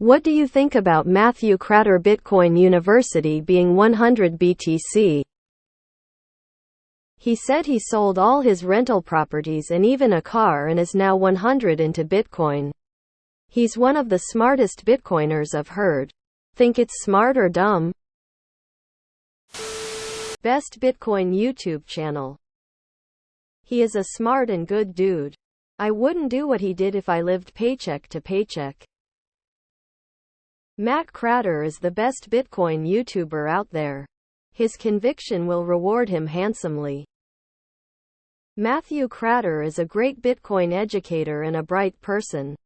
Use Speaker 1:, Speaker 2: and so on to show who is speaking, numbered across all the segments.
Speaker 1: What do you think about Matthew Kratter Bitcoin University being 100 BTC? He said he sold all his rental properties and even a car and is now 100 into Bitcoin. He's one of the smartest Bitcoiners I've heard. Think it's smart or dumb? Best Bitcoin YouTube channel. He is a smart and good dude. I wouldn't do what he did if I lived paycheck to paycheck. Matt Kratter is the best Bitcoin YouTuber out there. His conviction will reward him handsomely. Matthew Kratter is a great Bitcoin educator and a bright person.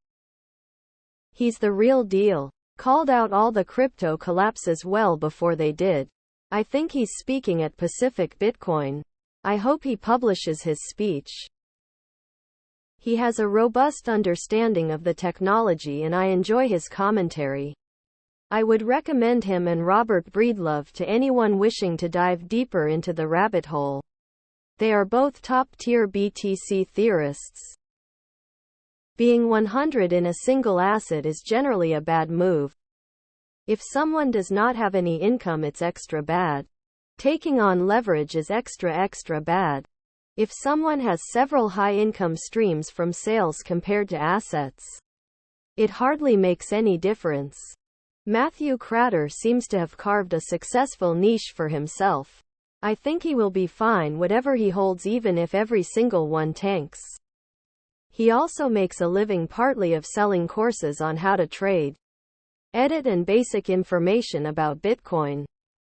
Speaker 1: He's the real deal. Called out all the crypto collapses well before they did. I think he's speaking at Pacific Bitcoin. I hope he publishes his speech. He has a robust understanding of the technology and I enjoy his commentary. I would recommend him and Robert Breedlove to anyone wishing to dive deeper into the rabbit hole. They are both top-tier BTC theorists. Being 100 in a single asset is generally a bad move. If someone does not have any income, it's extra bad. Taking on leverage is extra bad. If someone has several high income streams from sales compared to assets, it hardly makes any difference. Matthew Kratter seems to have carved a successful niche for himself. I think he will be fine whatever he holds, even if every single one tanks. He also makes a living partly of selling courses on how to trade, edit and basic information about Bitcoin.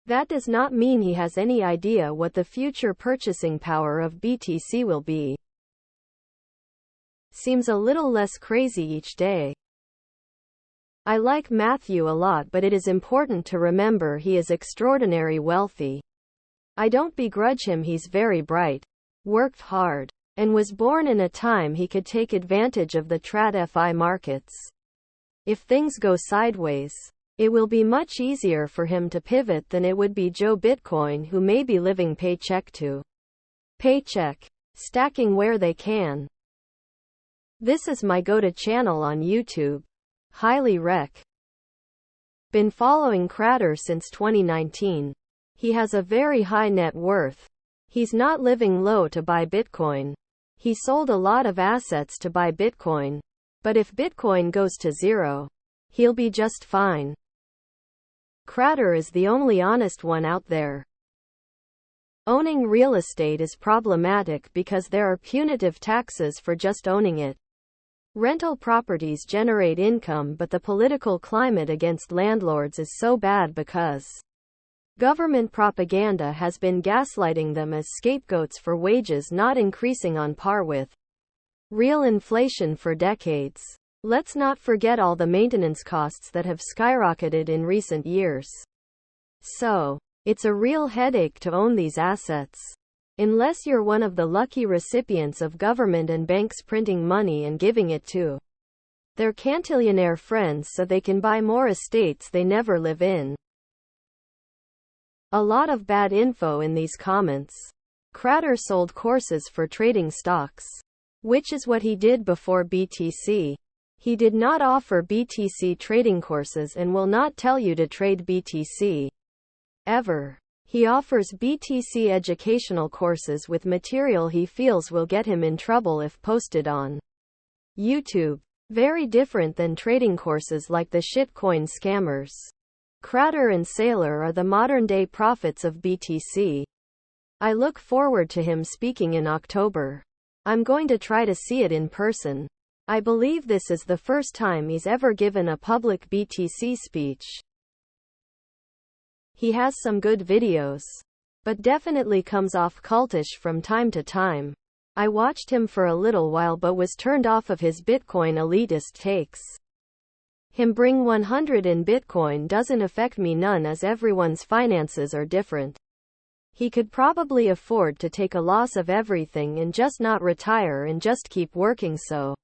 Speaker 1: That does not mean he has any idea what the future purchasing power of BTC will be. Seems a little less crazy each day. I like Matthew a lot, but it is important to remember he is extraordinarily wealthy. I don't begrudge him, he's very bright, worked hard, and was born in a time he could take advantage of the TradFi markets. If things go sideways, it will be much easier for him to pivot than it would be Joe Bitcoin, who may be living paycheck to paycheck, stacking where they can. This is my go-to channel on YouTube. Highly rec. Been following Kratter since 2019. He has a very high net worth. He's not living low to buy Bitcoin. He sold a lot of assets to buy Bitcoin. But if Bitcoin goes to zero, he'll be just fine. Kratter is the only honest one out there. Owning real estate is problematic because there are punitive taxes for just owning it. Rental properties generate income, but the political climate against landlords is so bad because government propaganda has been gaslighting them as scapegoats for wages not increasing on par with real inflation for decades. Let's not forget all the maintenance costs that have skyrocketed in recent years. So, it's a real headache to own these assets. Unless you're one of the lucky recipients of government and banks printing money and giving it to their cantillionaire friends so they can buy more estates they never live in. A lot of bad info in these comments. Kratter sold courses for trading stocks, which is what he did before BTC. He did not offer BTC trading courses and will not tell you to trade BTC. Ever. He offers BTC educational courses with material he feels will get him in trouble if posted on YouTube. Very different than trading courses like the shitcoin scammers. Kratter and Saylor are the modern-day prophets of BTC. I look forward to him speaking in October. I'm going to try to see it in person. I believe this is the first time he's ever given a public BTC speech. He has some good videos, but definitely comes off cultish from time to time. I watched him for a little while but was turned off of his Bitcoin elitist takes. Him bring 100 in Bitcoin doesn't affect me none, as everyone's finances are different. He could probably afford to take a loss of everything and just not retire and just keep working, so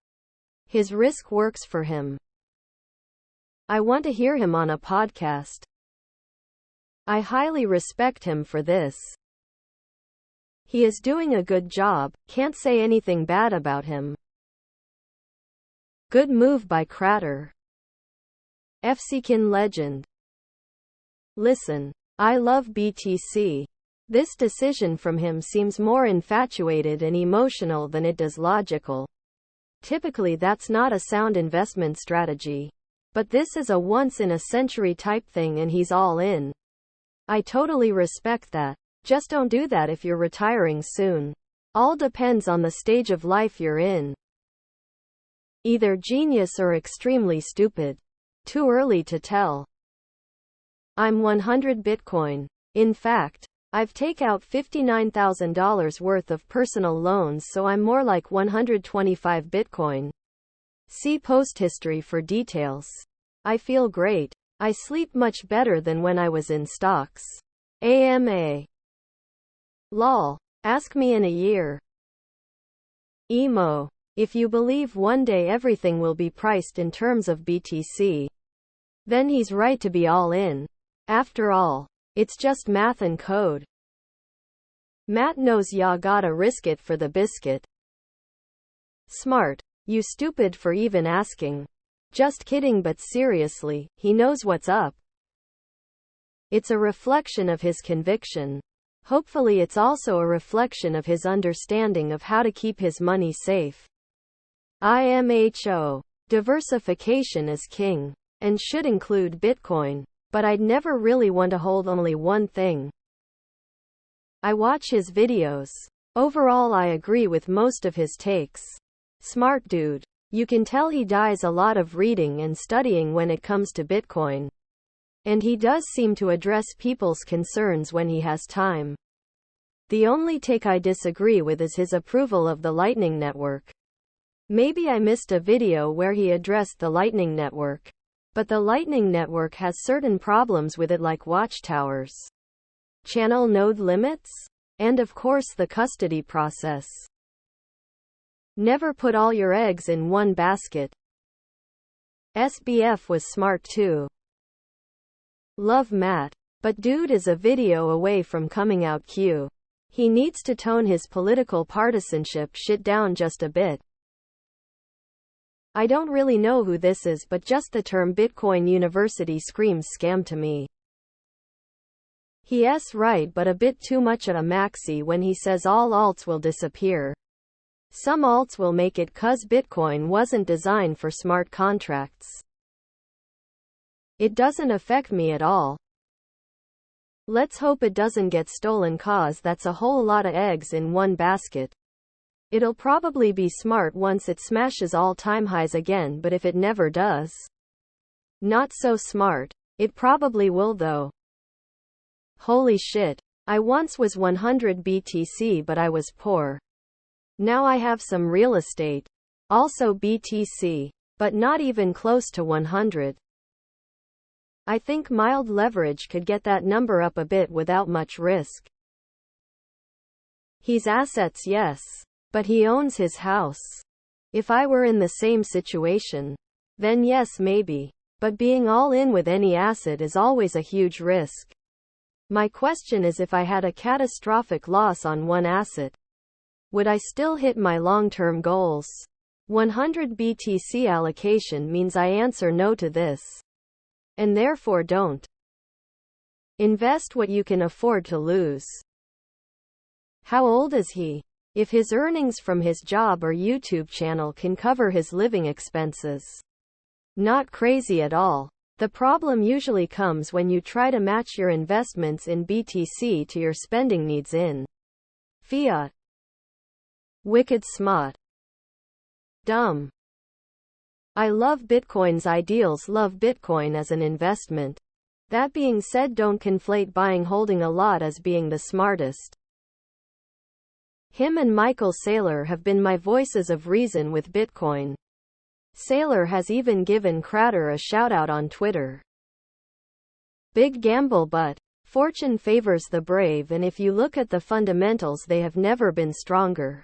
Speaker 1: his risk works for him. I want to hear him on a podcast. I highly respect him for this. He is doing a good job, can't say anything bad about him. Good move by Kratter. FCkin legend. Listen. I love BTC. This decision from him seems more infatuated and emotional than it does logical. Typically that's not a sound investment strategy. But this is a once-in-a-century type thing and he's all in. I totally respect that. Just don't do that if you're retiring soon. All depends on the stage of life you're in. Either genius or extremely stupid. Too early to tell. I'm 100 Bitcoin. In fact, I've taken out $59,000 worth of personal loans, so I'm more like 125 Bitcoin. See post history for details. I feel great. I sleep much better than when I was in stocks. AMA. Lol. Ask me in a year. Emo. If you believe one day everything will be priced in terms of BTC, then he's right to be all in. After all, it's just math and code. Matt knows ya gotta risk it for the biscuit. Smart. You stupid for even asking. Just kidding, but seriously, he knows what's up. It's a reflection of his conviction. Hopefully it's also a reflection of his understanding of how to keep his money safe. IMHO. Diversification is king. And should include Bitcoin. But I'd never really want to hold only one thing. I watch his videos. Overall I agree with most of his takes. Smart dude. You can tell he does a lot of reading and studying when it comes to Bitcoin. And he does seem to address people's concerns when he has time. The only take I disagree with is his approval of the Lightning Network. Maybe I missed a video where he addressed the Lightning Network. But the Lightning Network has certain problems with it, like watchtowers, channel node limits, and of course the custody process. Never put all your eggs in one basket. SBF was smart too. Love Matt. But dude is a video away from coming out Q. He needs to tone his political partisanship shit down just a bit. I don't really know who this is, but just the term Bitcoin University screams scam to me. He's right, but a bit too much of a maxi when he says all alts will disappear. Some alts will make it 'cause Bitcoin wasn't designed for smart contracts. It doesn't affect me at all. Let's hope it doesn't get stolen, 'cause that's a whole lot of eggs in one basket. It'll probably be smart once it smashes all-time highs again, but if it never does, not so smart. It probably will though. Holy shit. I once was 100 BTC, but I was poor. Now I have some real estate. Also BTC. But not even close to 100. I think mild leverage could get that number up a bit without much risk. He's assets, yes. But he owns his house. If I were in the same situation, then yes, maybe. But being all in with any asset is always a huge risk. My question is, if I had a catastrophic loss on one asset, would I still hit my long-term goals? 100 BTC allocation means I answer no to this. And therefore don't. Invest what you can afford to lose. How old is he? If his earnings from his job or YouTube channel can cover his living expenses. Not crazy at all. The problem usually comes when you try to match your investments in BTC to your spending needs in fiat. Wicked smart. Dumb. I love Bitcoin's ideals, love Bitcoin as an investment. That being said, don't conflate buying holding a lot as being the smartest. Him and Michael Saylor have been my voices of reason with Bitcoin. Saylor has even given Kratter a shout-out on Twitter. Big gamble, but fortune favors the brave, and if you look at the fundamentals, they have never been stronger.